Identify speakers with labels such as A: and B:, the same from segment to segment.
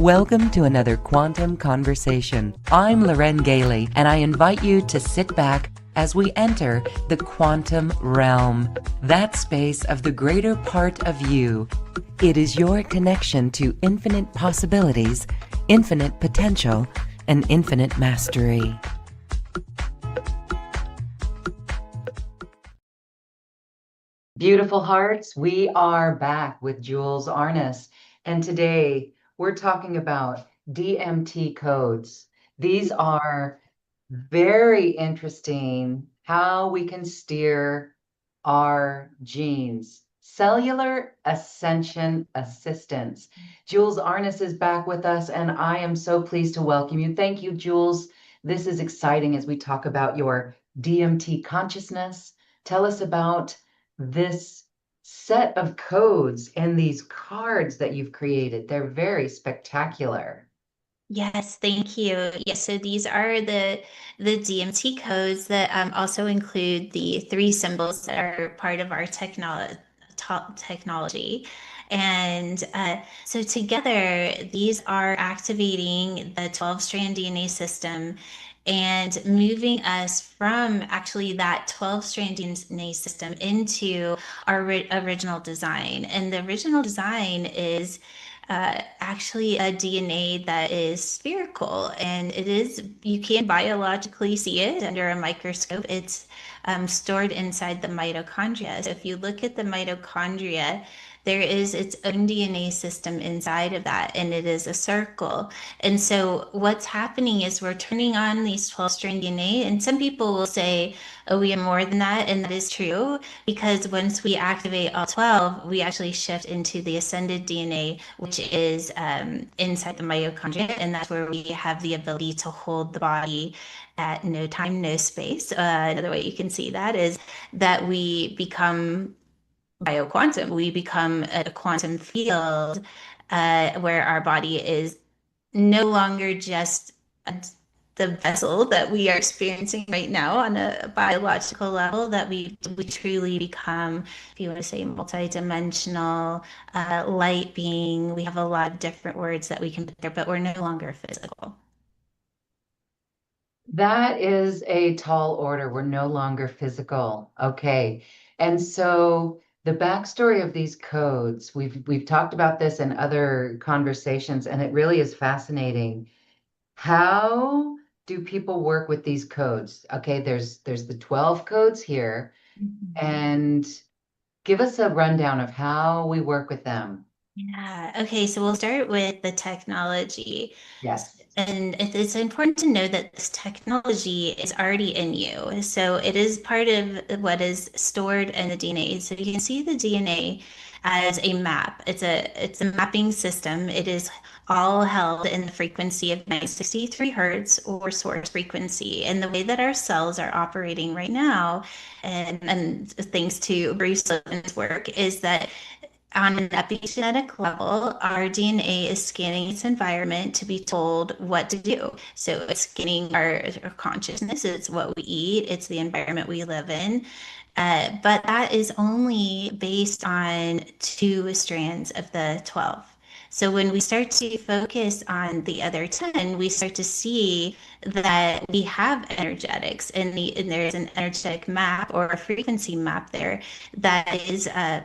A: Welcome to another Quantum Conversation. I'm Loren Gailey, and I invite you to sit back as we enter the quantum realm, that space of the greater part of you. It is your connection to infinite possibilities, infinite potential, and infinite mastery. Beautiful hearts, we are back with Jules Arness, and today we're talking about DMT codes. These are very interesting, how we can steer our genes. Cellular Ascension Assistance. Jules Arness is back with us, and I am so pleased to welcome you. Thank you, Jules. This is exciting as we talk about your DMT consciousness. Tell us about this set of codes and these cards that you've created. They're very spectacular.
B: Yes, thank you. Yes, so these are the DMT codes that also include the three symbols that are part of our technology. And so together, these are activating the 12-strand DNA system and moving us from actually that 12-strand DNA system into our original design. And the original design is actually a DNA that is spherical, and you can biologically see it under a microscope. It's stored inside the mitochondria. So if you look at the mitochondria, there is its own DNA system inside of that, and it is a circle. And so what's happening is we're turning on these 12-strand DNA, and some people will say, oh, we have more than that, and that is true, because once we activate all 12, we actually shift into the ascended DNA, which is inside the mitochondria, and that's where we have the ability to hold the body at no time, no space. Another way you can see that is that we become bioquantum. We become a quantum field where our body is no longer just the vessel that we are experiencing right now on a biological level, that we truly become, if you want to say, multidimensional light being. We have a lot of different words that we can put there, but we're no longer physical.
A: That is a tall order. We're no longer physical. Okay. And so the backstory of these codes, we've talked about this in other conversations, and it really is fascinating. How do people work with these codes? Okay, there's the 12 codes here,
B: Mhm.
A: and give us a rundown of how we work with them.
B: Yeah. Okay. So we'll start with the technology.
A: Yes.
B: And it's important to know that this technology is already in you. So it is part of what is stored in the DNA. So you can see the DNA as a map. It's a mapping system. It is all held in the frequency of 963 hertz or source frequency. And the way that our cells are operating right now, and thanks to Bruce Lippman's work, is that on an epigenetic level, our DNA is scanning its environment to be told what to do. So it's scanning our consciousness, it's what we eat, it's the environment we live in. But that is only based on two strands of the 12. So when we start to focus on the other 10, we start to see that we have energetics, and there's an energetic map or a frequency map there that is a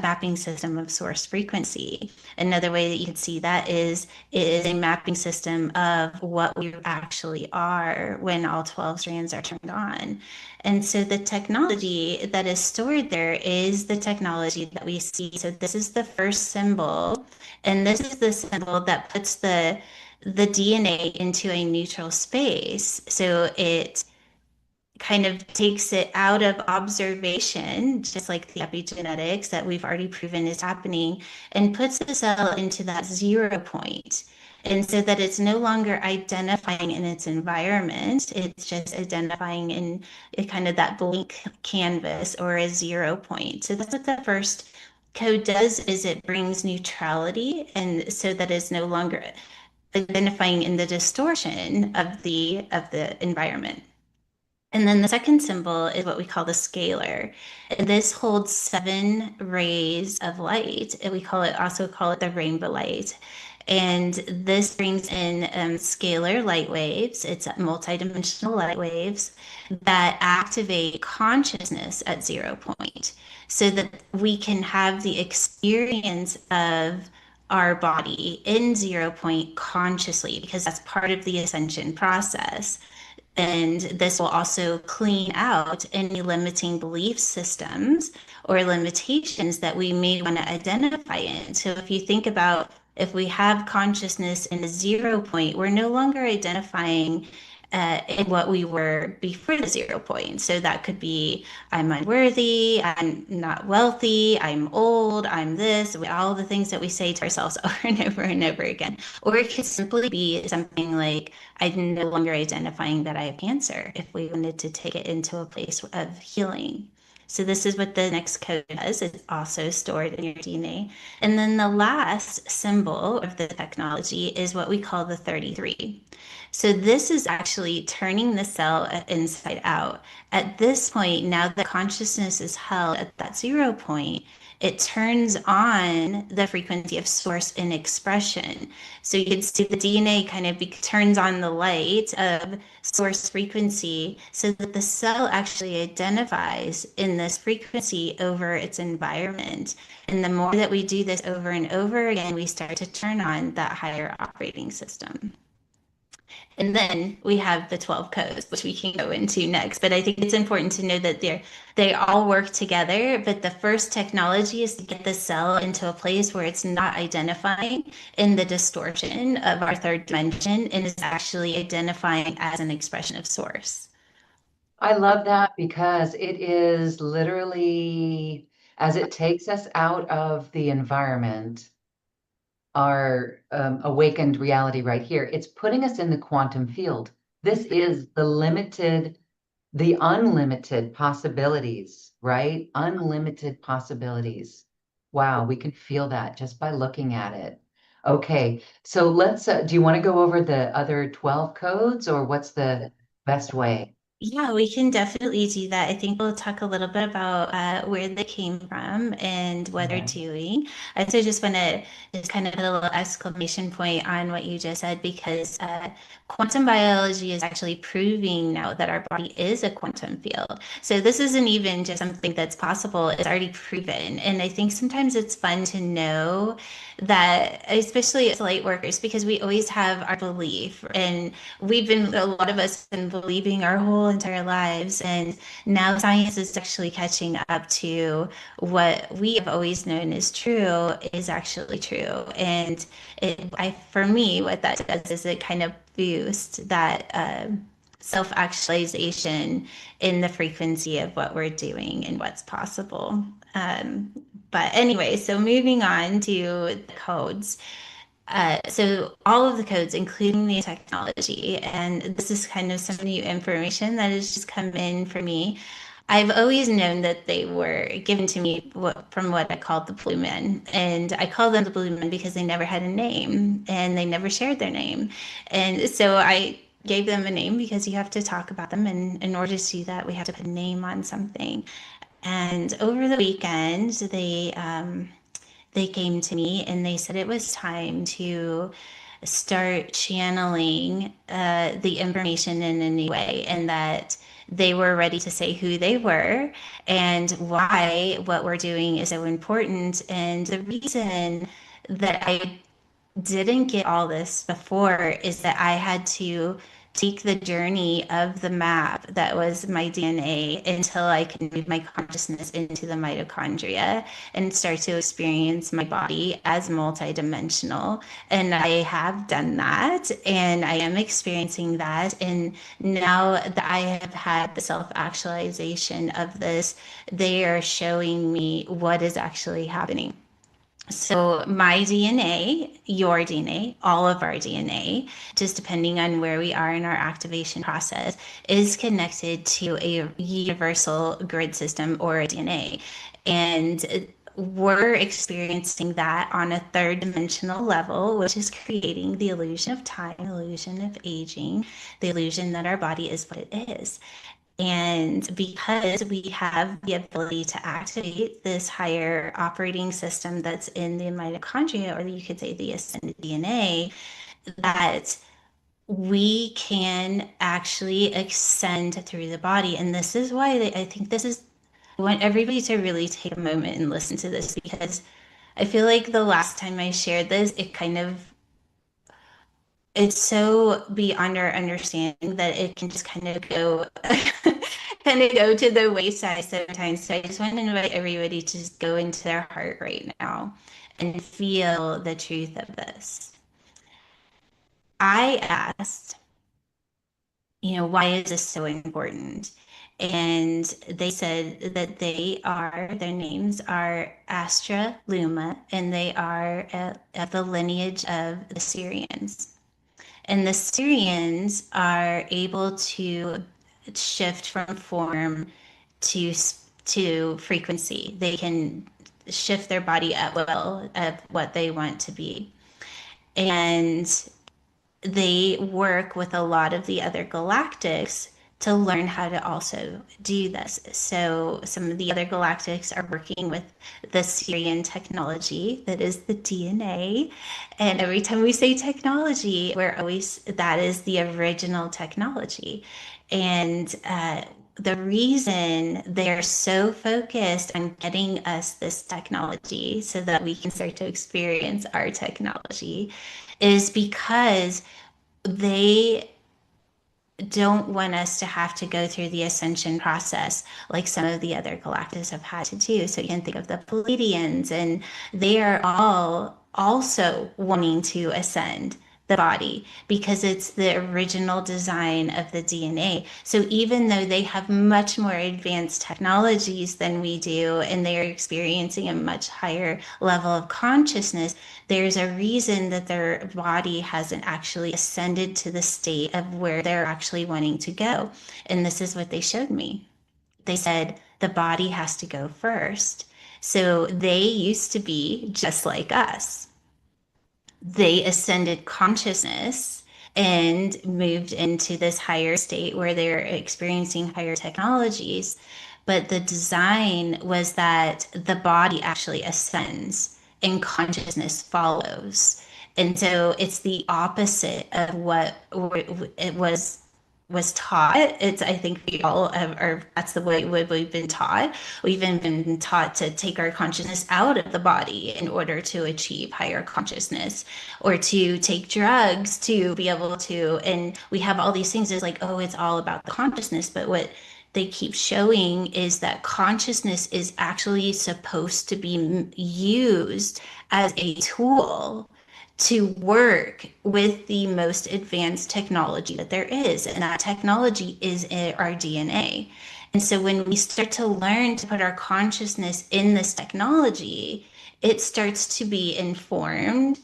B: mapping system of source frequency. Another way that you can see that is it is a mapping system of what we actually are when all 12 strands are turned on. And so the technology that is stored there is the technology that we see. So this is the first symbol, and this is the symbol that puts the DNA into a neutral space. So it kind of takes it out of observation, just like the epigenetics that we've already proven is happening, and puts the cell into that 0 point. And so that it's no longer identifying in its environment, it's just identifying in kind of that blank canvas or a 0 point. So that's what the first code does, is it brings neutrality, and so that it's no longer identifying in the distortion of the environment. And then the second symbol is what we call the scalar. And this holds 7 rays of light. And we also call it the rainbow light. And this brings in scalar light waves. It's multidimensional light waves that activate consciousness at 0 point so that we can have the experience of our body in 0 point consciously, because that's part of the ascension process. And this will also clean out any limiting belief systems or limitations that we may want to identify in. So if you think about, if we have consciousness in a 0 point, we're no longer identifying in what we were before the 0 point. So that could be, I'm unworthy, I'm not wealthy, I'm old, I'm this, all the things that we say to ourselves over and over and over again. Or it could simply be something like, I'm no longer identifying that I have cancer, if we wanted to take it into a place of healing. So this is what the next code does. It's also stored in your DNA. And then the last symbol of the technology is what we call the 33. So this is actually turning the cell inside out. At this point, now that consciousness is held at that 0 point, it turns on the frequency of source in expression. So you can see the DNA kind of turns on the light of source frequency so that the cell actually identifies in this frequency over its environment. And the more that we do this over and over again, we start to turn on that higher operating system. And then we have the 12 codes, which we can go into next. But I think it's important to know that they all work together. But the first technology is to get the cell into a place where it's not identifying in the distortion of our third dimension and is actually identifying as an expression of source.
A: I love that because it is literally as it takes us out of the environment, our awakened reality right here, it's putting us in the quantum field. This is the unlimited possibilities, right? Unlimited possibilities. Wow, we can feel that just by looking at it. Okay, so do you want to go over the other 12 codes or what's the best way?
B: Yeah, we can definitely do that. I think we'll talk a little bit about where they came from and what they're
A: Yeah.
B: doing. I also just want to just kind of put a little exclamation point on what you just said, because quantum biology is actually proving now that our body is a quantum field. So this isn't even just something that's possible, it's already proven. And I think sometimes it's fun to know that, especially as light workers, because we always have our belief, and a lot of us been believing our whole entire lives, and now science is actually catching up to what we have always known is true is actually true. And for me, what that does is it kind of boosts that self-actualization in the frequency of what we're doing and what's possible. Um, but anyway, so moving on to the codes. So all of the codes, including the technology, and this is kind of some new information that has just come in for me. I've always known that they were given to me from what I called the Blue Men. And I call them the Blue Men because they never had a name and they never shared their name. And so I gave them a name because you have to talk about them. And in order to do that, we have to put a name on something. And over the weekend, they came to me and they said it was time to start channeling the information in a new way, and that they were ready to say who they were and why what we're doing is so important. And the reason that I didn't get all this before is that I had to take the journey of the map that was my DNA until I could move my consciousness into the mitochondria and start to experience my body as multidimensional. And I have done that, and I am experiencing that. And now that I have had the self actualization of this, they are showing me what is actually happening. So my DNA, your DNA, all of our DNA, just depending on where we are in our activation process, is connected to a universal grid system or a DNA. And we're experiencing that on a third dimensional level, which is creating the illusion of time, illusion of aging, the illusion that our body is what it is. And because we have the ability to activate this higher operating system that's in the mitochondria, or you could say the ascended DNA, that we can actually ascend through the body. And this is why I think this is, I want everybody to really take a moment and listen to this, because I feel like the last time I shared this, it's so beyond our understanding that it can just kind of go kind of go to the wayside sometimes. So I just want to invite everybody to just go into their heart right now and feel the truth of this. I asked, why is this so important? And they said that their names are Astra Luma, and they are of the lineage of the Syrians. And the Syrians are able to shift from form to frequency. They can shift their body at will of what they want to be. And they work with a lot of the other galactics to learn how to also do this. So some of the other galactics are working with the Syrian technology that is the DNA. And every time we say technology, that is the original technology. And the reason they're so focused on getting us this technology so that we can start to experience our technology is because they don't want us to have to go through the ascension process like some of the other galactics have had to do. So you can think of the Palladians, and they are all also wanting to ascend the body because it's the original design of the DNA. So even though they have much more advanced technologies than we do, and they are experiencing a much higher level of consciousness, there's a reason that their body hasn't actually ascended to the state of where they're actually wanting to go. And this is what they showed me. They said the body has to go first. So they used to be just like us. They ascended consciousness and moved into this higher state where they're experiencing higher technologies. But the design was that the body actually ascends and consciousness follows. And so it's the opposite of what it was taught. It's, I think we all have, or that's the way we've been taught. We've been taught to take our consciousness out of the body in order to achieve higher consciousness, or to take drugs to be able to. And we have all these things. It's like, oh, it's all about the consciousness. But what they keep showing is that consciousness is actually supposed to be used as a tool to work with the most advanced technology that there is. And that technology is in our DNA. And so when we start to learn to put our consciousness in this technology, it starts to be informed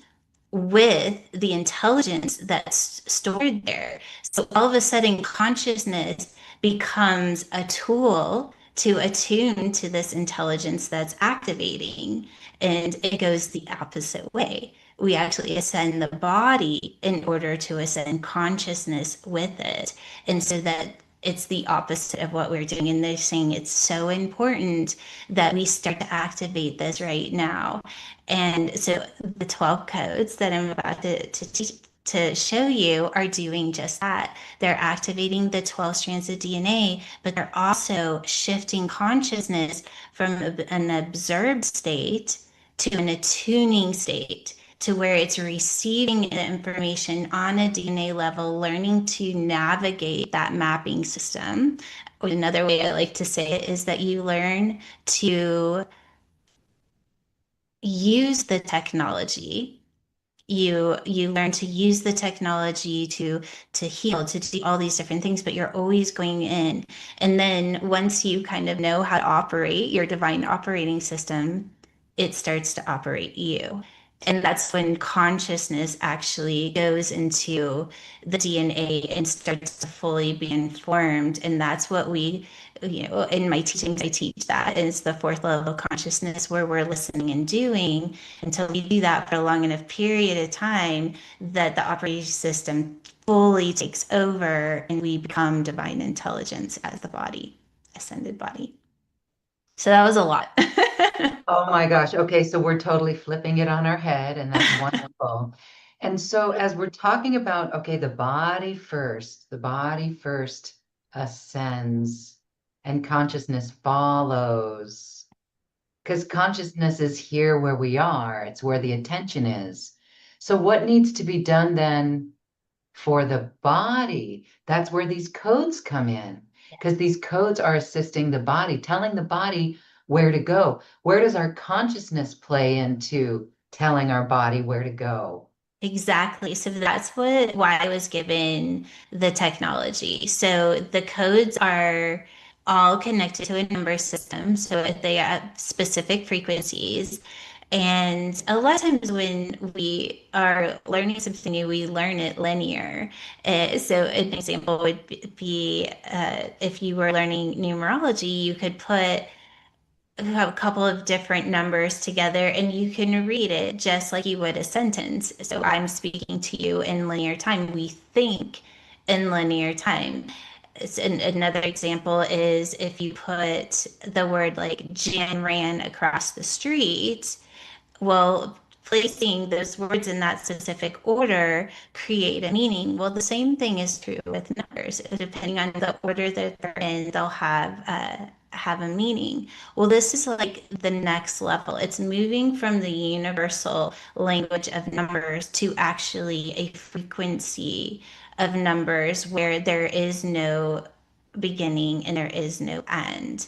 B: with the intelligence that's stored there. So all of a sudden, consciousness becomes a tool to attune to this intelligence that's activating, and it goes the opposite way. We actually ascend the body in order to ascend consciousness with it. And so that it's the opposite of what we're doing. And they're saying it's so important that we start to activate this right now. And so the 12 codes that I'm about to show you are doing just that. They're activating the 12 strands of DNA, but they're also shifting consciousness from an observed state to an attuning state, to where it's receiving the information on a DNA level, learning to navigate that mapping system. Another way I like to say it is that you learn to use the technology. You learn to use the technology to heal, to do all these different things, but you're always going in. And then once you kind of know how to operate your divine operating system, it starts to operate you. And that's when consciousness actually goes into the DNA and starts to fully be informed. And that's what in my teachings, I teach that is the fourth level of consciousness where we're listening and doing until we do that for a long enough period of time that the operating system fully takes over and we become divine intelligence as the body, ascended body. So that was a lot.
A: Oh my gosh. Okay, so we're totally flipping it on our head, and that's wonderful. And so, as we're talking about, okay, the body first ascends and consciousness follows. Because consciousness is here where we are, it's where the attention is. So, what needs to be done then for the body? That's where these codes come in, because these codes are assisting the body, telling the body where to go. Where does our consciousness play into telling our body where to go?
B: Exactly. So that's why I was given the technology. So the codes are all connected to a number system. So they have specific frequencies. And a lot of times when we are learning something new, we learn it linear. So an example would be if you were learning numerology, you could put have a couple of different numbers together and you can read it just like you would a sentence. So I'm speaking to you in linear time. We think in linear time. Another example is if you put the word like Jan ran across the street, well, placing those words in that specific order create a meaning. Well, the same thing is true with numbers. Depending on the order that they're in, they'll have a meaning. Well, this is like the next level. It's moving from the universal language of numbers to actually a frequency of numbers where there is no beginning and there is no end.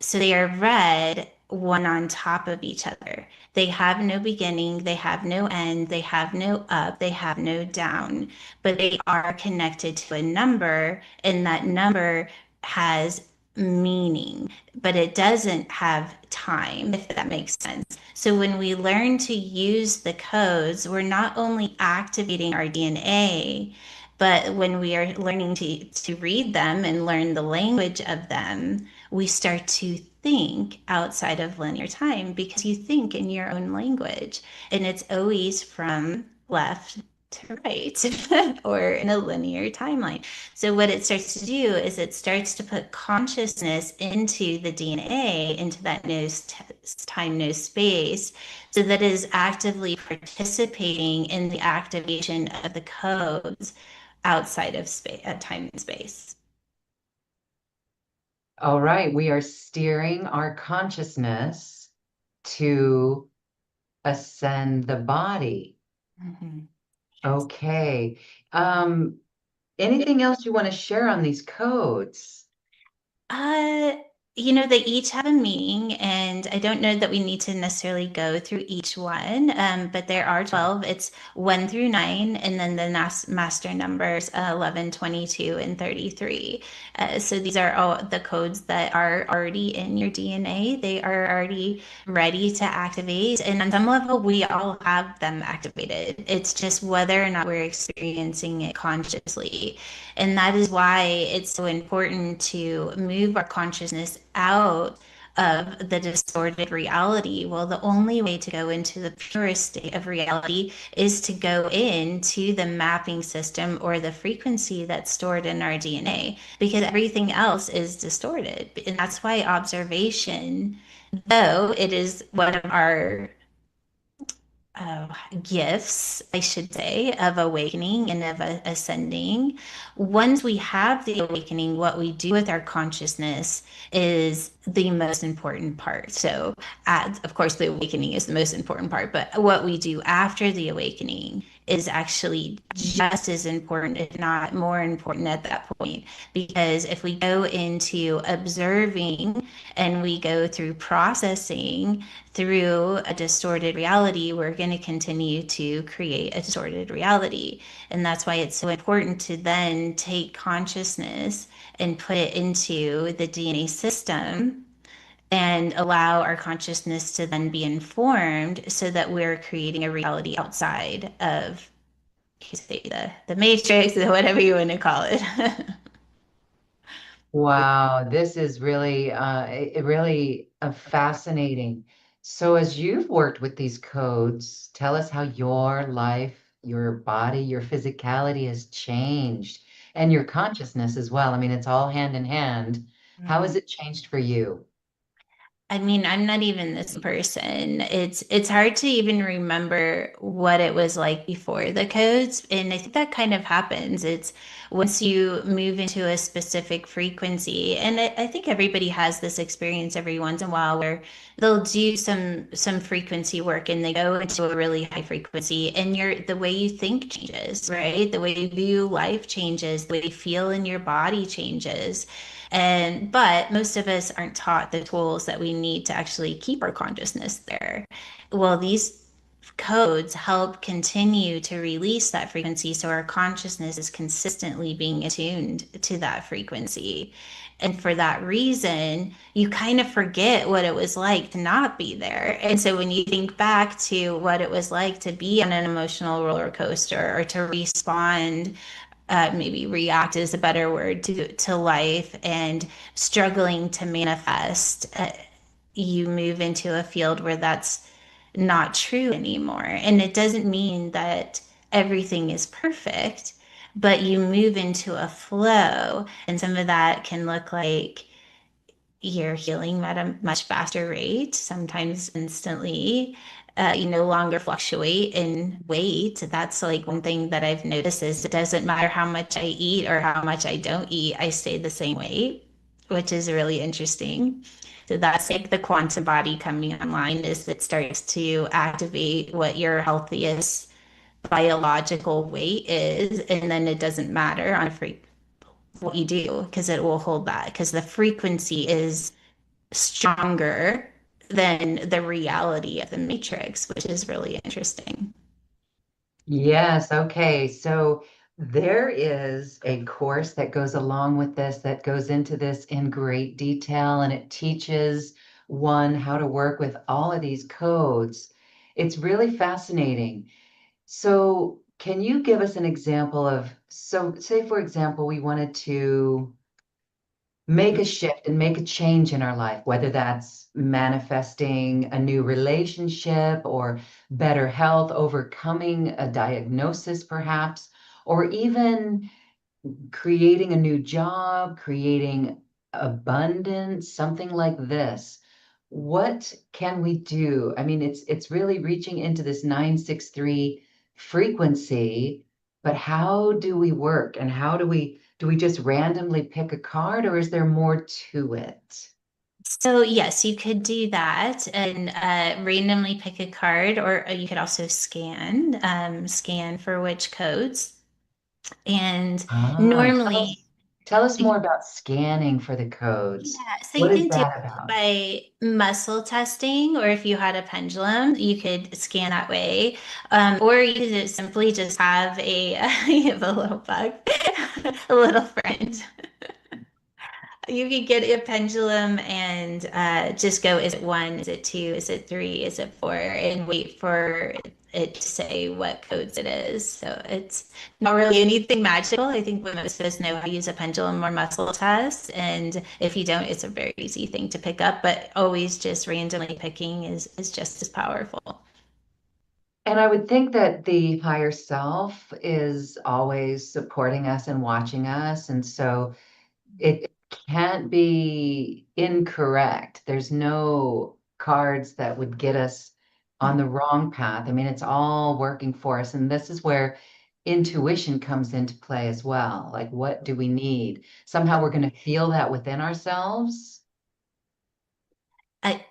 B: So they are read one on top of each other. They have no beginning, they have no end, they have no up, they have no down, but they are connected to a number, and that number has meaning, but it doesn't have time, if that makes sense. So when we learn to use the codes, we're not only activating our DNA, but when we are learning to read them and learn the language of them, we start to think outside of linear time because you think in your own language and it's always from left to right or in a linear timeline. So what it starts to do is it starts to put consciousness into the DNA, into that no time, no space, so that it is actively participating in the activation of the codes outside of space, time and space.
A: All right, we are steering our consciousness to ascend the body.
B: Mhm. Yes.
A: Okay. Um, Anything else you want to share on these codes?
B: Uh, they each have a meaning, and I don't know that we need to necessarily go through each one, but there are 12. It's 1 through 9, and then the master numbers 11, 22, and 33. So these are all the codes that are already in your DNA. They are already ready to activate, and on some level, we all have them activated. It's just whether or not we're experiencing it consciously. And that is why it's so important to move our consciousness out of the distorted reality. Well, the only way to go into the purest state of reality is to go into the mapping system or the frequency that's stored in our DNA because everything else is distorted. And that's why observation, though it is one of our uh, gifts, I should say, of awakening and of ascending. Once we have the awakening, what we do with our consciousness is the most important part. So, of course, the awakening is the most important part, but what we do after the awakening is actually just as important, if not more important at that point. Because if we go into observing and we go through processing, through a distorted reality, we're going to continue to create a distorted reality. And that's why it's so important to then take consciousness and put it into the DNA system and allow our consciousness to then be informed so that we're creating a reality outside of, you say, the matrix or whatever you want to call it.
A: Wow, this is really really fascinating. So as you've worked with these codes, tell us how your life, your body, your physicality has changed and your consciousness as well. I mean, it's all hand in hand. How has
B: Mhm.
A: it changed for you?
B: I mean, I'm not even this person. It's hard to even remember what it was like before the codes. And I think that kind of happens. It's once you move into a specific frequency, and I think everybody has this experience every once in a while where they'll do some frequency work and they go into a really high frequency, and the way you think changes, right? The way you view life changes, the way you feel in your body changes. And but most of us aren't taught the tools that we need to actually keep our consciousness there. Well, these codes help continue to release that frequency so our consciousness is consistently being attuned to that frequency. And for that reason, you kind of forget what it was like to not be there. And so when you think back to what it was like to be on an emotional roller coaster or to respond, maybe react is a better word, to life and struggling to manifest, you move into a field where that's not true anymore. And it doesn't mean that everything is perfect, but you move into a flow. And some of that can look like you're healing at a much faster rate, sometimes instantly. You no longer fluctuate in weight. That's like one thing that I've noticed is it doesn't matter how much I eat or how much I don't eat, I stay the same weight, which is really interesting. So that's like the quantum body coming online is it starts to activate what your healthiest biological weight is, and then it doesn't matter on what you do because it will hold that because the frequency is stronger than the reality of the matrix, which is really interesting.
A: Yes, okay. So there is a course that goes along with this that goes into this in great detail and it teaches one how to work with all of these codes. It's really fascinating. So can you give us an example of, so say for example, we wanted to make a shift and make a change in our life, whether that's manifesting a new relationship or better health, overcoming a diagnosis, perhaps, or even creating a new job, creating abundance, something like this. What can we do? I mean, it's really reaching into this 963 frequency, but how do we work and how do we just randomly pick a card or is there more to it?
B: So yes, you could do that and randomly pick a card, or you could also scan for which codes. And
A: Ah,
B: normally,
A: tell us more about scanning for the codes.
B: yeah, so you
A: What is
B: can do
A: that
B: it
A: about?
B: by muscle testing, or if you had a pendulum, you could scan that way. Or you could simply just have a, you have a little bug, a little friend. You could get a pendulum and just go, is it one? Is it two? Is it three? Is it four? And wait for it to say what codes it is. So it's not really anything magical. I think most of us know how to use a pendulum or muscle test. And if you don't, it's a very easy thing to pick up. But always just randomly picking is just as powerful.
A: And I would think that the higher self is always supporting us and watching us. And so it can't be incorrect. There's no cards that would get us on the wrong path. I mean, it's all working for us. And this is where intuition comes into play as well. Like, what do we need? Somehow we're going to feel that within ourselves.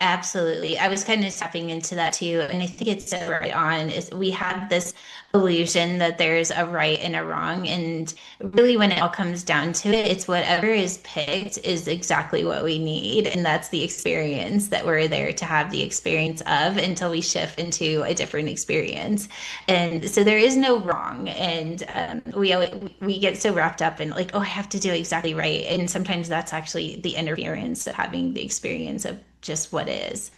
B: Absolutely. I was kind of stepping into that too. And I think it's so right on is we have this illusion that there's a right and a wrong. And really when it all comes down to it, it's whatever is picked is exactly what we need. And that's the experience that we're there to have the experience of until we shift into a different experience. And so there is no wrong. And we get so wrapped up in like, oh, I have to do exactly right. And sometimes that's actually the interference of having the experience of just what is.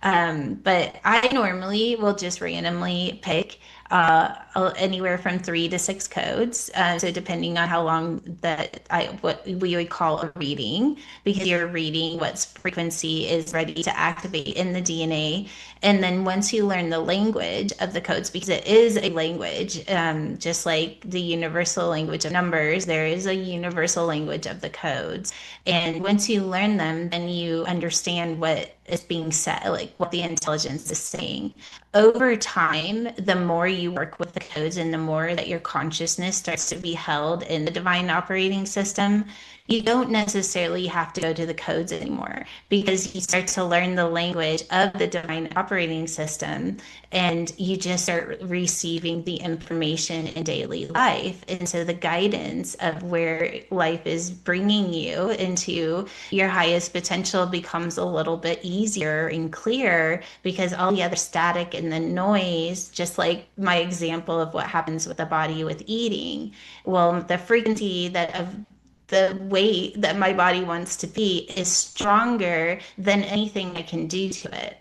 B: But I normally will just randomly pick anywhere from 3 to 6 codes. So depending on how long what we would call a reading, because you're reading what frequency is ready to activate in the DNA. And then once you learn the language of the codes, because it is a language, just like the universal language of numbers, there is a universal language of the codes. And once you learn them, then you understand what is being said, like what the intelligence is saying. Over time, the more you work with the codes and the more that your consciousness starts to be held in the divine operating system, you don't necessarily have to go to the codes anymore because you start to learn the language of the divine operating system and you just start receiving the information in daily life. And so the guidance of where life is bringing you into your highest potential becomes a little bit easier and clearer because all the other static and the noise, just like my example of what happens with the body with eating, well, the frequency that of the weight that my body wants to be is stronger than anything I can do to it.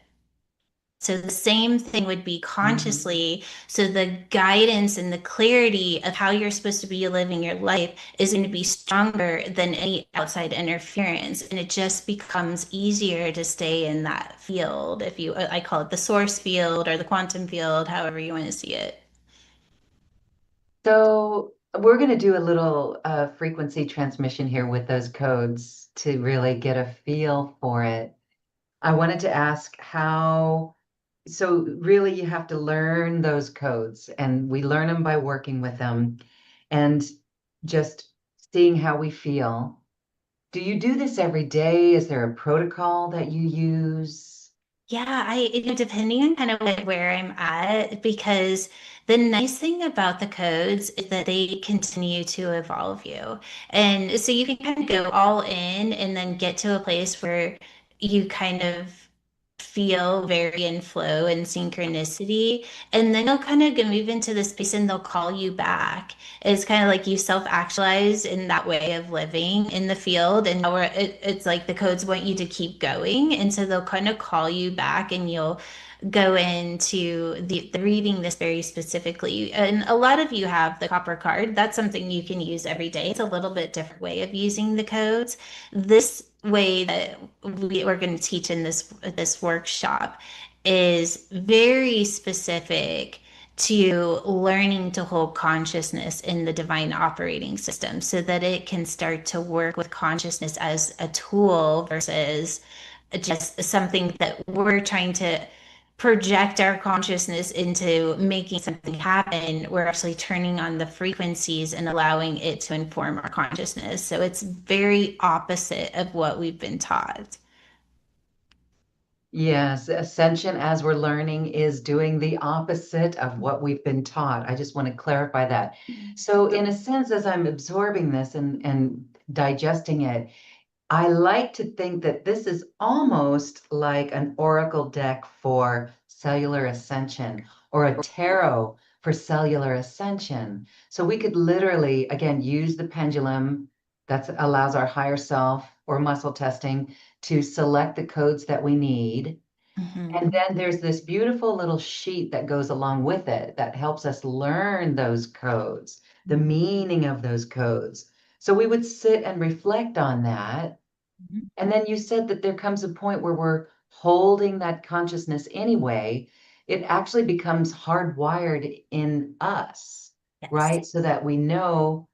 B: So the same thing would be
A: Mhm.
B: consciously. So the guidance and the clarity of how you're supposed to be living your life is going to be stronger than any outside interference. And it just becomes easier to stay in that field. If you, I call it the source field or the quantum field, however you want to see it.
A: So we're going to do a little frequency transmission here with those codes to really get a feel for it. I wanted to ask how, so really you have to learn those codes, and we learn them by working with them and just seeing how we feel. Do you do this every day? Is there a protocol that you use?
B: Yeah, depending on kind of like where I'm at, because the nice thing about the codes is that they continue to evolve you. And so you can kind of go all in and then get to a place where you kind of feel very in flow and synchronicity. And then they'll kind of move into this space and they'll call you back. It's kind of like you self-actualize in that way of living in the field. And now it's like the codes want you to keep going. And so they'll kind of call you back and you'll go into the reading this very specifically. And a lot of you have the copper card. That's something you can use every day. It's a little bit different way of using the codes. This way that we're going to teach in this workshop is very specific to learning to hold consciousness in the divine operating system so that it can start to work with consciousness as a tool versus just something that we're trying to project our consciousness into making something happen. We're actually turning on the frequencies and allowing it to inform our consciousness. So it's very opposite of what we've been taught.
A: Yes, ascension, as we're learning, is doing the opposite of what we've been taught. I just want to clarify that. So, in a sense, as I'm absorbing this and digesting it, I like to think that this is almost like an oracle deck for cellular ascension or a tarot for cellular ascension. So we could literally, again, use the pendulum that allows our higher self or muscle testing to select the codes that we need. And
B: Mhm.
A: then there's this beautiful little sheet that goes along with it that helps us learn those codes, the meaning of those codes. So we would sit and reflect on that, and then you said that there comes a point where we're holding that consciousness anyway. It actually becomes hardwired in us,
B: Yes.
A: right? So that we know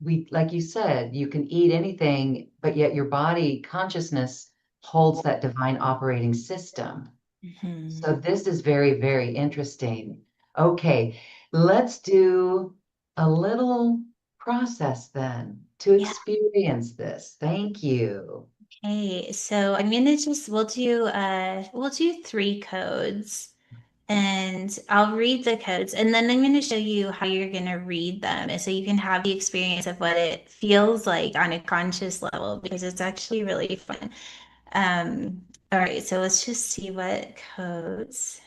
A: we, like you said, you can eat anything, but yet your body consciousness holds that divine operating system.
B: Mhm.
A: So this is very, very interesting. Okay, let's do a little process then to
B: Yeah.
A: experience this. Thank you.
B: Okay. So I'm gonna just we'll do 3 codes. And I'll read the codes and then I'm going to show you how you're going to read them. And so you can have the experience of what it feels like on a conscious level because it's actually really fun. All right, so let's just see what codes.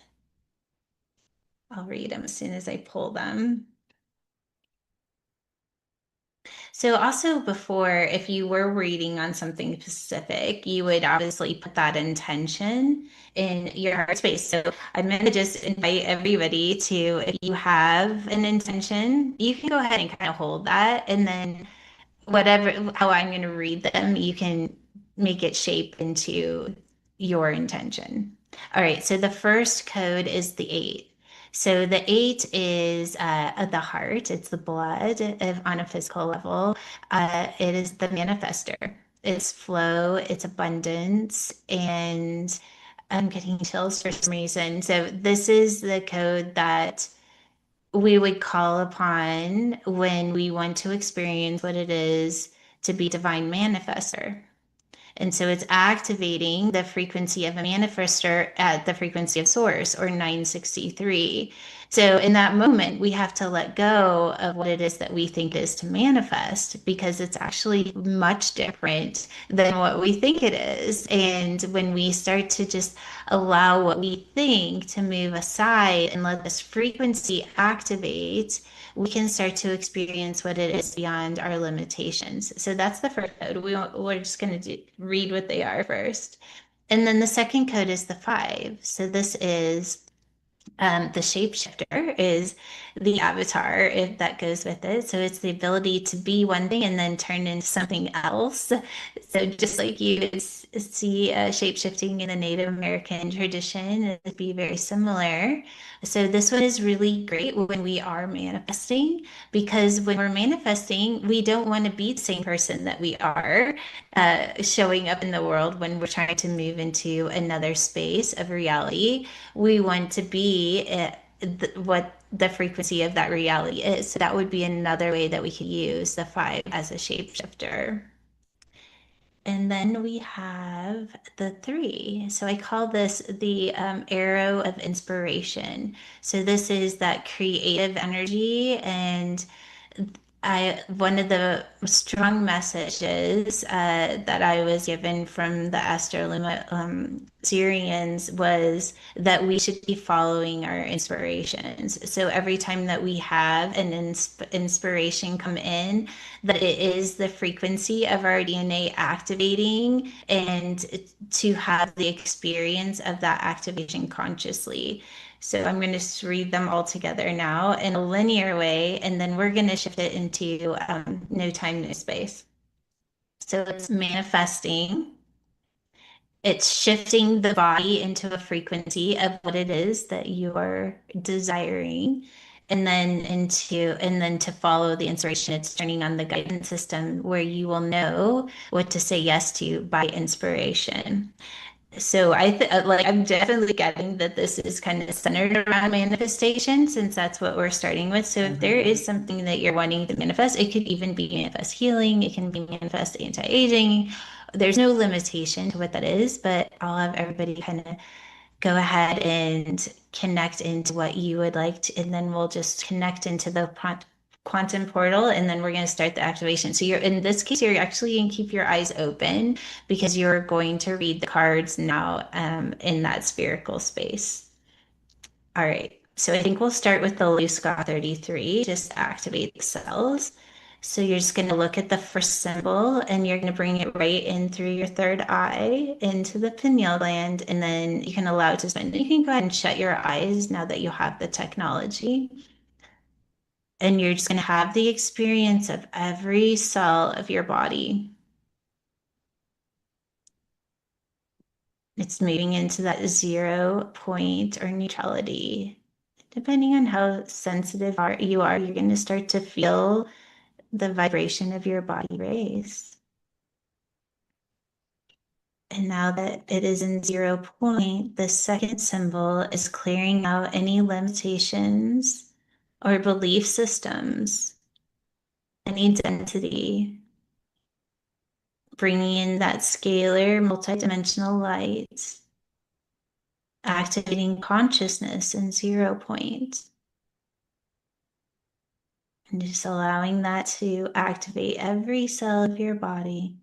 B: I'll read them as soon as I pull them. So also before, if you were reading on something specific, you would obviously put that intention in your heart space. So I'm going to just invite everybody to, if you have an intention, you can go ahead and kind of hold that. And then whatever, how I'm going to read them, you can make it shape into your intention. All right. So the first code is the eight. So the eight is the heart. It's the blood on a physical level. It is the manifester. It's flow. It's abundance. And I'm getting chills for some reason. So this is the code that we would call upon when we want to experience what it is to be divine manifester. And so it's activating the frequency of a manifester at the frequency of source or 963. So in that moment, we have to let go of what it is that we think is to manifest because it's actually much different than what we think it is. And when we start to just allow what we think to move aside and let this frequency activate, we can start to experience what it is beyond our limitations. So that's the first code. We're just going to read what they are first. And then the second code is the five. So this is the shapeshifter is the avatar, if that goes with it. So it's the ability to be one thing and then turn into something else. So just like you would see shapeshifting in the Native American tradition, it'd be very similar. So this one is really great when we are manifesting, because when we're manifesting, we don't want to be the same person that we are showing up in the world when we're trying to move into another space of reality. We want to be what the frequency of that reality is. So that would be another way that we could use the five as a shapeshifter. And then we have the three. So I call this the arrow of inspiration. So this is that creative energy, and one of the strong messages that I was given from the Astroluma Syrians was that we should be following our inspirations. So every time that we have an inspiration come in, that it is the frequency of our DNA activating, and to have the experience of that activation consciously. So I'm going to read them all together now in a linear way, and then we're going to shift it into no time, no space. So it's manifesting. It's shifting the body into a frequency of what it is that you are desiring. And then to follow the inspiration, it's turning on the guidance system where you will know what to say yes to by inspiration. So I'm definitely getting that this is kind of centered around manifestation, since that's what we're starting with. So if there is something that you're wanting to manifest, it could even be manifest healing, it can be manifest anti-aging. There's no limitation to what that is, but I'll have everybody kind of go ahead and connect into what you would like to, and then we'll just connect into the quantum portal, and then we're going to start the activation. So you're, in this case, you're actually going to keep your eyes open because you're going to read the cards now in that spherical space. All right. So I think we'll start with the Lusca 33, just to activate the cells. So you're just going to look at the first symbol and you're going to bring it right in through your third eye into the pineal gland, and then you can allow it to spin. You can go ahead and shut your eyes now that you have the technology. And you're just going to have the experience of every cell of your body. It's moving into that 0 point or neutrality. Depending on how sensitive you are, you're going to start to feel the vibration of your body raise. And now that it is in 0 point, the second symbol is clearing out any limitations or belief systems, any identity, bringing in that scalar, multidimensional light, activating consciousness in 0 point. And just allowing that to activate every cell of your body.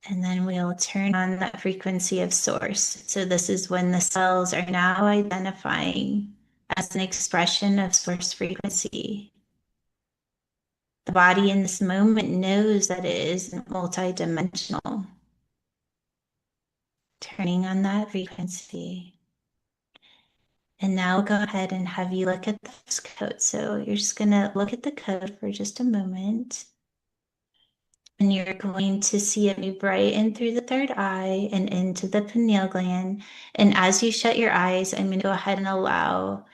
B: And then we'll turn on that frequency of source. So this is when the cells are now identifying as an expression of source frequency. The body in this moment knows that it is multidimensional. Turning on that frequency. And now go ahead and have you look at this code. So you're just going to look at the code for just a moment. And you're going to see it move right in through the third eye and into the pineal gland. And as you shut your eyes, I'm going to go ahead and allow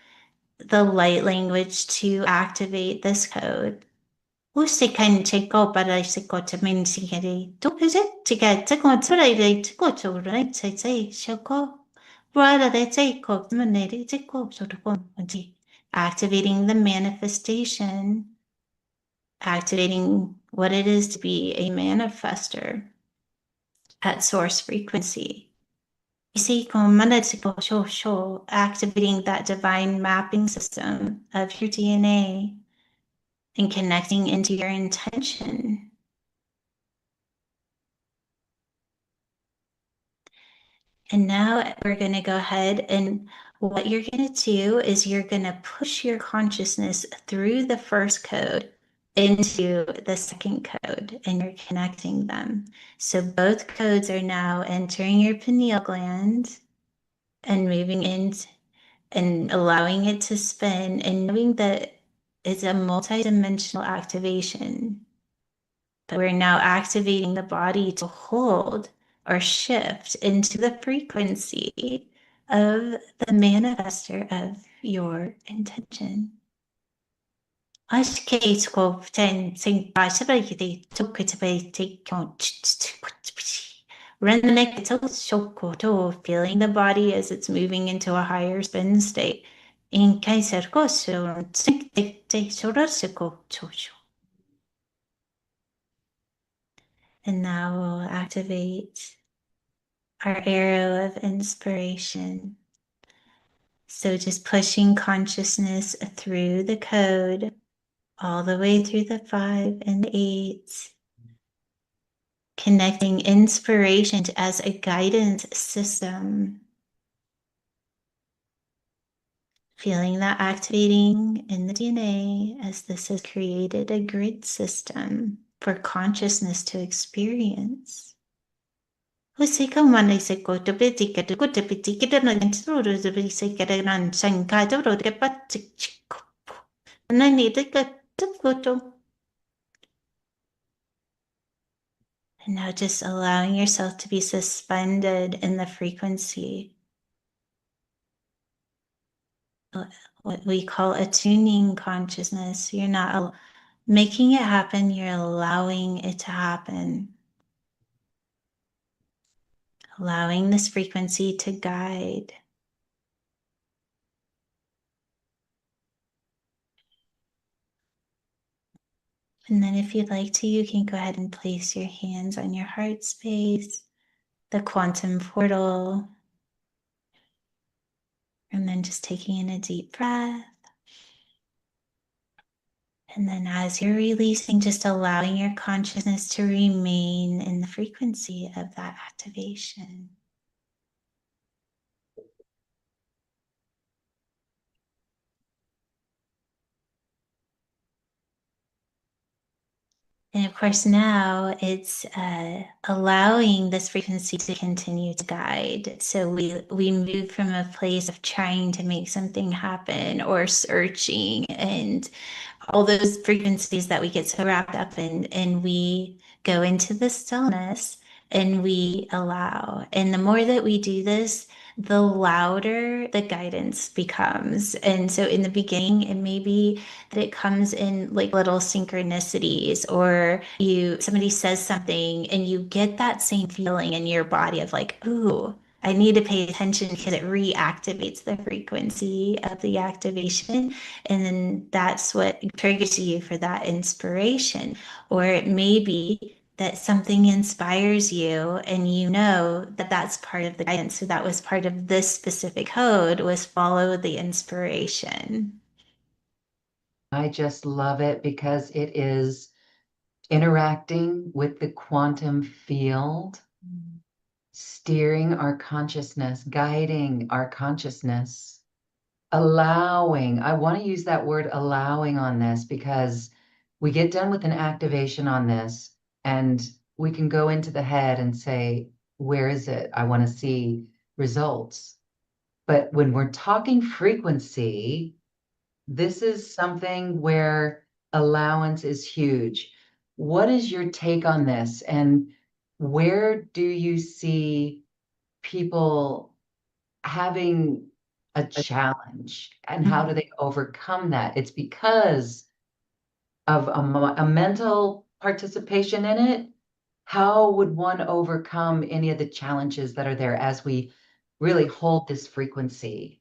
B: the light language to activate this code. Usikan cheko para seko to mean sigari. Do is it to get to go to right to go to right say shoko. Rather they say ko manere to go so to go. Activating the manifestation, activating what it is to be a manifester at source frequency. You see, activating that divine mapping system of your DNA and connecting into your intention. And now we're going to go ahead, and what you're going to do is you're going to push your consciousness through the first code into the second code, and you're connecting them. So both codes are now entering your pineal gland and moving in and allowing it to spin, and knowing that it's a multidimensional activation. But we're now activating the body to hold or shift into the frequency of the manifester of your intention. Feeling the body as it's moving into a higher spin state. And now we'll activate our arrow of inspiration. So just pushing consciousness through the code, all the way through the 5 and 8, connecting inspiration as a guidance system. Feeling that activating in the DNA as this has created a grid system for consciousness to experience. And now just allowing yourself to be suspended in the frequency, what we call attuning consciousness. You're not making it happen, you're allowing it to happen. Allowing this frequency to guide. And then if you'd like to, you can go ahead and place your hands on your heart space, the quantum portal, and then just taking in a deep breath. And then as you're releasing, just allowing your consciousness to remain in the frequency of that activation. And of course, now it's allowing this frequency to continue to guide. So we move from a place of trying to make something happen or searching and all those frequencies that we get so wrapped up in, and we go into the stillness and we allow. And the more that we do this, the louder the guidance becomes. And so in the beginning, it may be that it comes in like little synchronicities, or somebody says something and you get that same feeling in your body of like, ooh, I need to pay attention because it reactivates the frequency of the activation. And then that's what triggers you for that inspiration. Or it may be that something inspires you and you know that that's part of the guidance. So that was part of this specific code, was follow the inspiration.
A: I just love it because it is interacting with the quantum field, steering our consciousness, guiding our consciousness, allowing. I want to use that word allowing on this because we get done with an activation on this, and we can go into the head and say, where is it? I want to see results. But when we're talking frequency, this is something where allowance is huge. What is your take on this? And where do you see people having a challenge? And how do they overcome that? It's because of a mental participation in it. How would one overcome any of the challenges that are there as we really hold this frequency?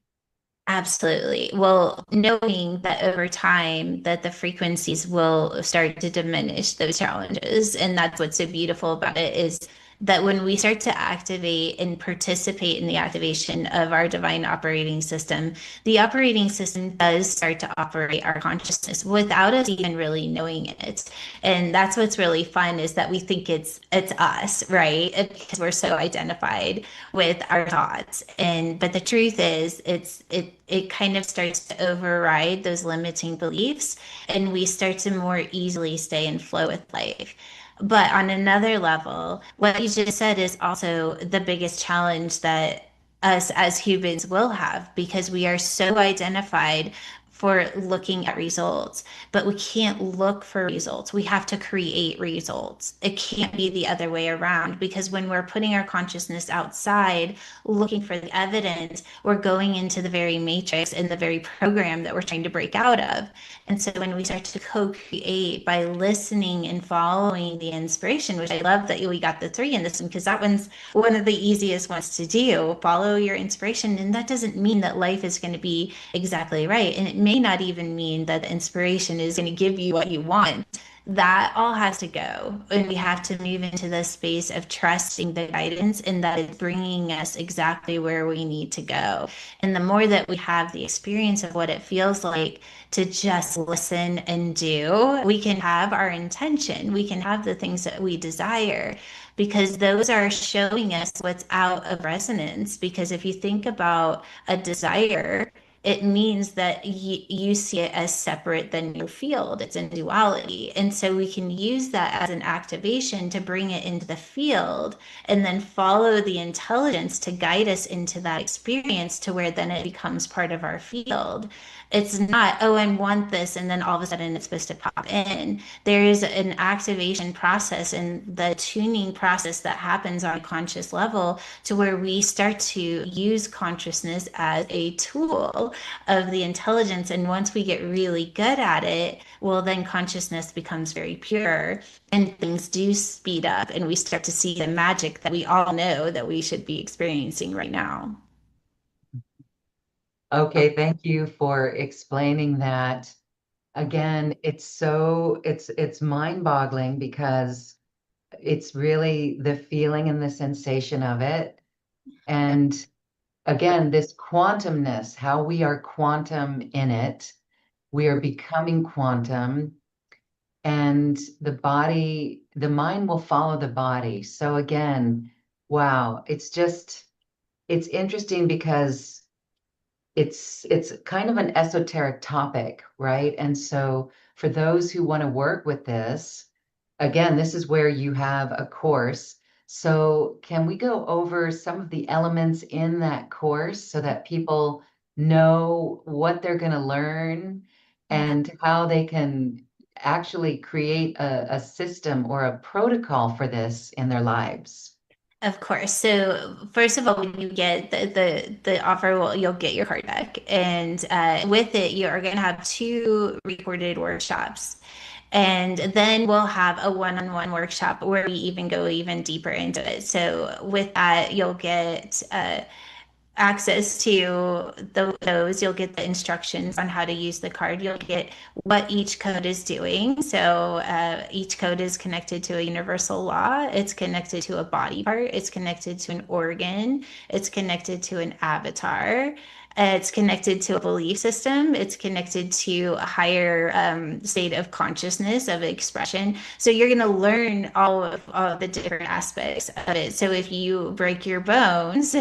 B: Absolutely. Well, knowing that over time that the frequencies will start to diminish those challenges. And that's what's so beautiful about it is that when we start to activate and participate in the activation of our divine operating system, the operating system does start to operate our consciousness without us even really knowing it. And that's what's really fun is that we think it's us, right? Because we're so identified with our thoughts. And but the truth is it kind of starts to override those limiting beliefs and we start to more easily stay in flow with life. But on another level, what you just said is also the biggest challenge that us as humans will have because we are so identified for looking at results, but we can't look for results. We have to create results. It can't be the other way around because when we're putting our consciousness outside, looking for the evidence, we're going into the very matrix and the very program that we're trying to break out of. And so when we start to co-create by listening and following the inspiration, which I love that we got the three in this one, because that one's one of the easiest ones to do. Follow your inspiration. And that doesn't mean that life is going to be exactly right. And it may not even mean that the inspiration is going to give you what you want. That all has to go. And we have to move into the space of trusting the guidance and that it's bringing us exactly where we need to go. And the more that we have the experience of what it feels like to just listen and do, we can have our intention, we can have the things that we desire because those are showing us what's out of resonance. Because if you think about a desire, it means that you see it as separate than your field. It's in duality. And so we can use that as an activation to bring it into the field and then follow the intelligence to guide us into that experience to where then it becomes part of our field. It's not, oh, I want this, and then all of a sudden it's supposed to pop in. There is an activation process and the tuning process that happens on a conscious level to where we start to use consciousness as a tool of the intelligence. And once we get really good at it, well, then consciousness becomes very pure and things do speed up and we start to see the magic that we all know that we should be experiencing right now.
A: Okay, thank you for explaining that. Again, it's mind-boggling because it's really the feeling and the sensation of it. And again, this quantumness, how we are quantum in it, we are becoming quantum, and the mind will follow the body. So again, wow, it's interesting because it's kind of an esoteric topic, right? And so for those who want to work with this, again, this is where you have a course. So can we go over some of the elements in that course so that people know what they're going to learn
B: Yeah.
A: and how they can actually create a system or a protocol for this in their lives?
B: Of course. So first of all, when you get the offer, well, you'll get your card back, and with it, you are going to have two recorded workshops, and then we'll have a one-on-one workshop where we even go even deeper into it. So with that, you'll get access to those. You'll get the instructions on how to use the card. You'll get what each code is doing. So each code is connected to a universal law. It's connected to a body part. It's connected to an organ. It's connected to an avatar. It's connected to a belief system. It's connected to a higher state of consciousness of expression. So you're going to learn all of the different aspects of it. So if you break your bones,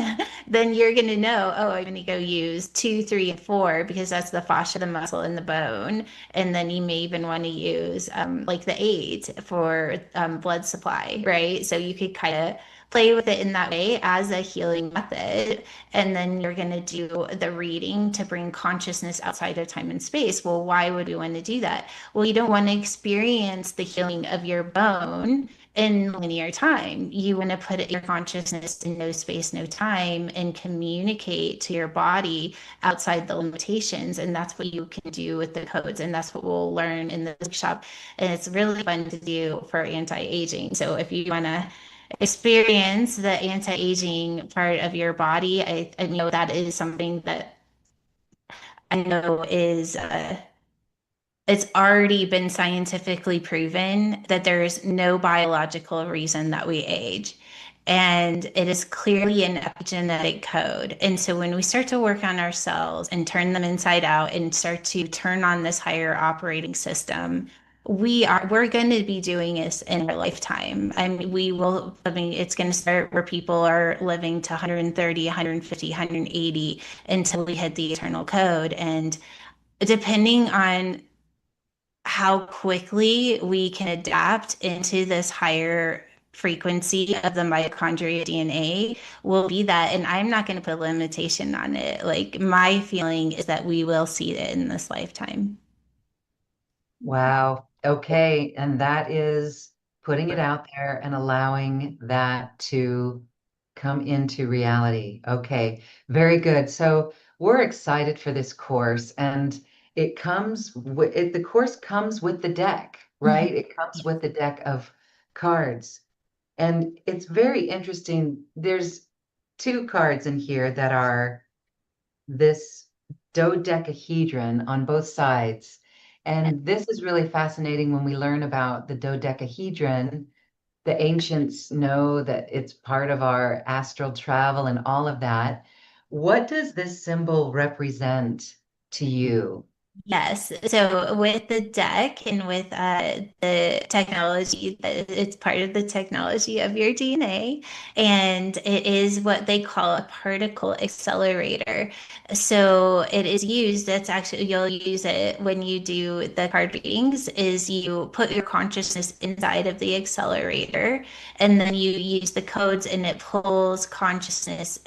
B: then you're going to know, oh, I'm going to go use two, three, and four because that's the fascia, the muscle, and the bone. And then you may even want to use like the eight for blood supply, right? So you could kind of play with it in that way as a healing method. And then you're going to do the reading to bring consciousness outside of time and space. Well, why would we want to do that? Well, you don't want to experience the healing of your bone in linear time. You want to put your consciousness in no space, no time, and communicate to your body outside the limitations. And that's what you can do with the codes. And that's what we'll learn in the workshop. And it's really fun to do for anti-aging. So if you want to experience the anti-aging part of your body, I know that is something that I know is it's already been scientifically proven that there is no biological reason that we age. And it is clearly an epigenetic code. And so when we start to work on our cells and turn them inside out and start to turn on this higher operating system, we're going to be doing this in our lifetime. I mean, it's going to start where people are living to 130, 150, 180 until we hit the eternal code. And depending on how quickly we can adapt into this higher frequency of the mitochondria DNA will be that. And I'm not going to put a limitation on it. Like my feeling is that we will see it in this lifetime.
A: Wow. Okay. And that is putting it out there and allowing that to come into reality. Okay. Very good. So we're excited for this course, and it comes with the course comes with the deck, right?
B: Mhm.
A: It comes with the deck of cards. And it's very interesting. There's two cards in here that are this dodecahedron on both sides. And this is really fascinating when we learn about the dodecahedron. The ancients know that it's part of our astral travel and all of that. What does this symbol represent to you?
B: Yes. So with the deck and with the technology, it's part of the technology of your DNA, and it is what they call a particle accelerator. So it is used, that's actually, you'll use it when you do the card readings, is you put your consciousness inside of the accelerator, and then you use the codes and it pulls consciousness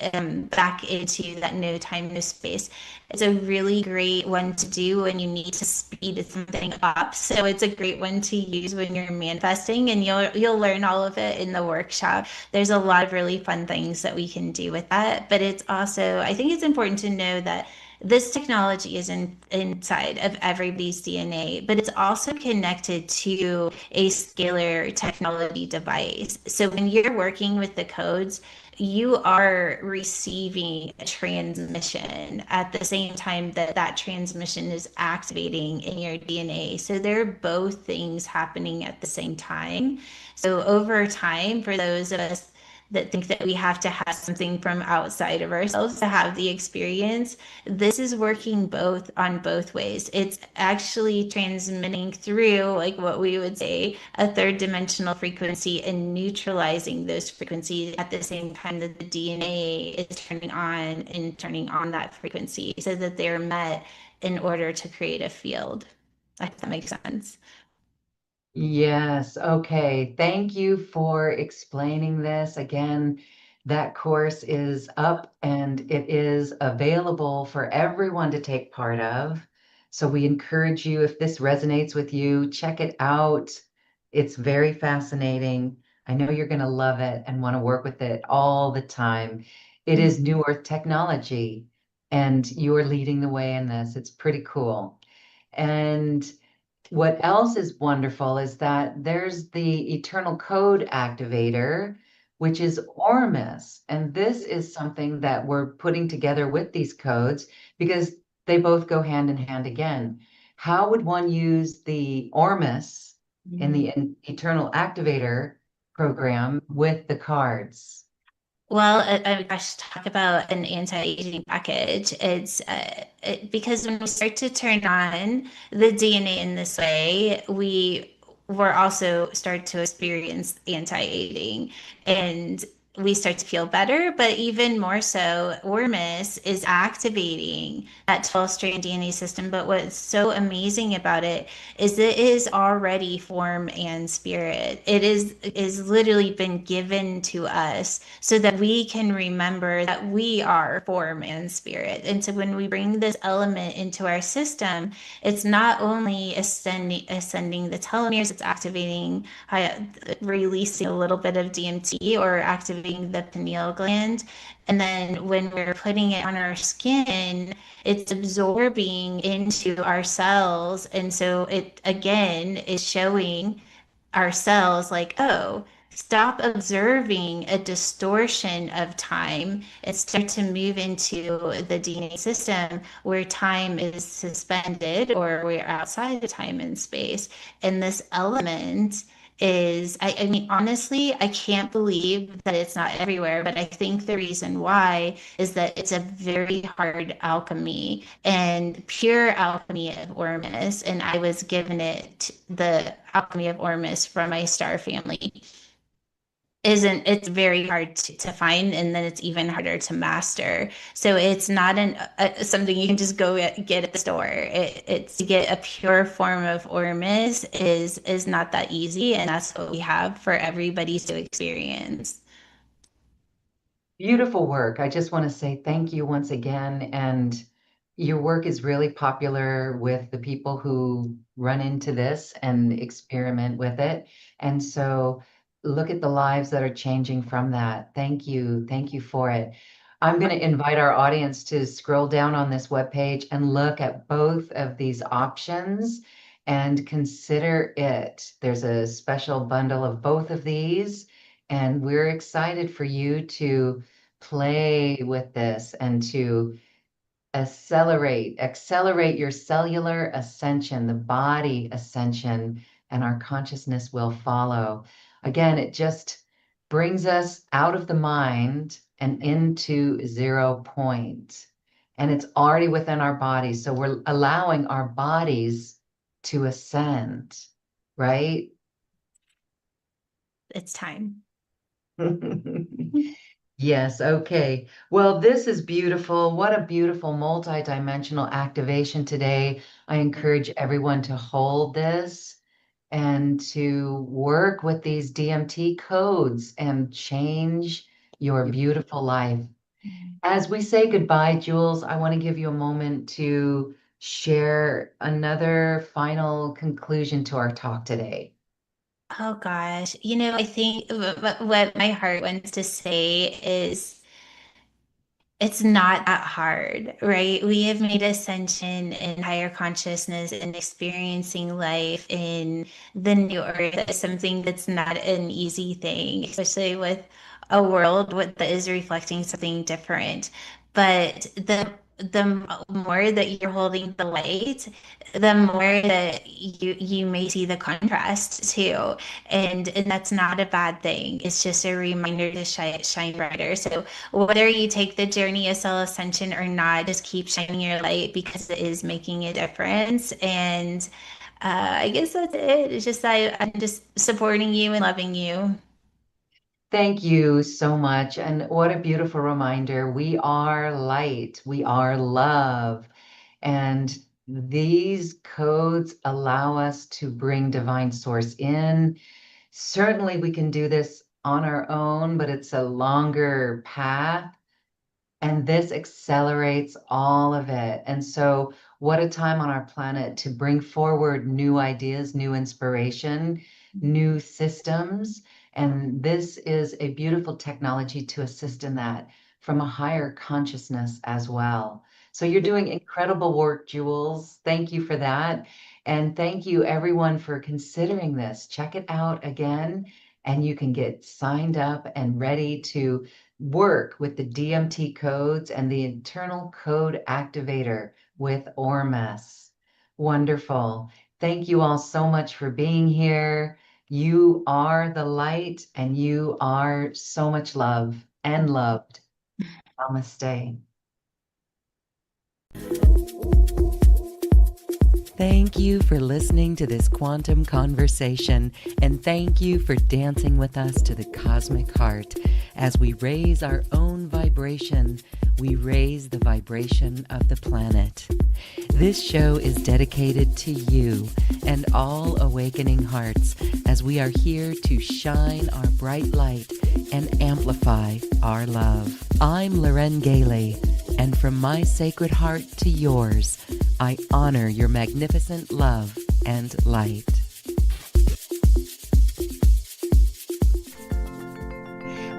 B: back into that no time, no space. It's a really great one to do when you need to speed something up. So it's a great one to use when you're manifesting, and you'll learn all of it in the workshop. There's a lot of really fun things that we can do with that. But it's also, I think it's important to know that this technology is inside of everybody's DNA, but it's also connected to a scalar technology device. So when you're working with the codes, you are receiving a transmission at the same time that that transmission is activating in your DNA. So they're both things happening at the same time. So over time, for those of us that think that we have to have something from outside of ourselves to have the experience, this is working both on both ways. It's actually transmitting through, like what we would say, a third dimensional frequency and neutralizing those frequencies at the same time that the DNA is turning on that frequency so that they're met in order to create a field. If that makes sense.
A: Yes, okay. Thank you for explaining this. Again, that course is up and it is available for everyone to take part of. So we encourage you, if this resonates with you, check it out. It's very fascinating. I know you're going to love it and want to work with it all the time. It is New Earth technology, and you're leading the way in this. It's pretty cool. And what else is wonderful is that there's the eternal code activator, which is Ormus. And this is something that we're putting together with these codes because they both go hand in hand again. How would one use the Ormus in
B: Mhm.
A: the eternal activator program with the cards?
B: Well, gosh, talk about an anti-aging package. Because when we start to turn on the DNA in this way, we're also start to experience anti-aging, and we start to feel better. But even more so, Ormus is activating that 12-strand DNA system. But what's so amazing about it is it is already form and spirit. It is literally been given to us so that we can remember that we are form and spirit. And so when we bring this element into our system, it's not only ascending the telomeres, it's activating, releasing a little bit of DMT or activating the pineal gland. And then when we're putting it on our skin, it's absorbing into our cells. And so it again is showing our cells like, oh, stop observing a distortion of time and start to move into the DNA system where time is suspended or we're outside of time and space. And this element I mean, honestly, I can't believe that it's not everywhere, but I think the reason why is that it's a very hard alchemy and pure alchemy of Ormus. And I was given the alchemy of Ormus from my star family. Isn't It's very hard to find, and then it's even harder to master. So it's not something you can just get at the store. It's to get a pure form of Ormus is not that easy, and that's what we have for everybody to experience.
A: Beautiful work. I just want to say thank you once again. And your work is really popular with the people who run into this and experiment with it. And so look at the lives that are changing from that. Thank you. Thank you for it. I'm going to invite our audience to scroll down on this webpage and look at both of these options and consider it. There's a special bundle of both of these, and we're excited for you to play with this and to accelerate your cellular ascension, the body ascension, and our consciousness will follow. Again, it just brings us out of the mind and into 0 point. And it's already within our bodies. So we're allowing our bodies to ascend, right?
B: It's time.
A: Yes, okay. Well, this is beautiful. What a beautiful multi-dimensional activation today. I encourage everyone to hold this and to work with these DMT codes and change your beautiful life. As we say goodbye, Jules, I want to give you a moment to share another final conclusion to our talk today.
B: Oh gosh, I think what my heart wants to say is it's not that hard, right? We have made ascension and higher consciousness and experiencing life in the new earth as something that's not an easy thing, especially with a world that is reflecting something different. But the more that you're holding the light, the more that you may see the contrast too. And that's not a bad thing. It's just a reminder to shine brighter. So whether you take the journey of self ascension or not, just keep shining your light because it is making a difference. And I guess that's it. It's just I'm just supporting you and loving you.
A: Thank you so much. And what a beautiful reminder. We are light, we are love. And these codes allow us to bring divine source in. Certainly, we can do this on our own, but it's a longer path. And this accelerates all of it. And so, what a time on our planet to bring forward new ideas, new inspiration, new systems. And this is a beautiful technology to assist in that from a higher consciousness as well. So, you're doing incredible work, Jules. Thank you for that. And thank you, everyone, for considering this. Check it out again, and you can get signed up and ready to work with the DMT codes and the internal code activator with ORMS. Wonderful. Thank you all so much for being here. You are the light and you are so much love. and loved. Namaste. Thank you for listening to this quantum conversation, and thank you for dancing with us to the cosmic heart. As we raise our own vibration, we raise the vibration of the planet. This show is dedicated to you and all awakening hearts, as we are here to shine our bright light and amplify our love. I'm Loren Gailey, and from my sacred heart to yours, I honor your magnificent love and light.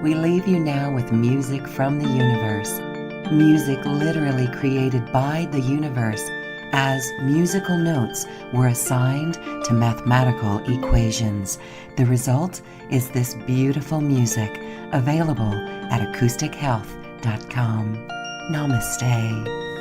A: We leave you now with music from the universe. Music literally created by the universe, as musical notes were assigned to mathematical equations. The result is this beautiful music, available at acoustichealth.com. Namaste.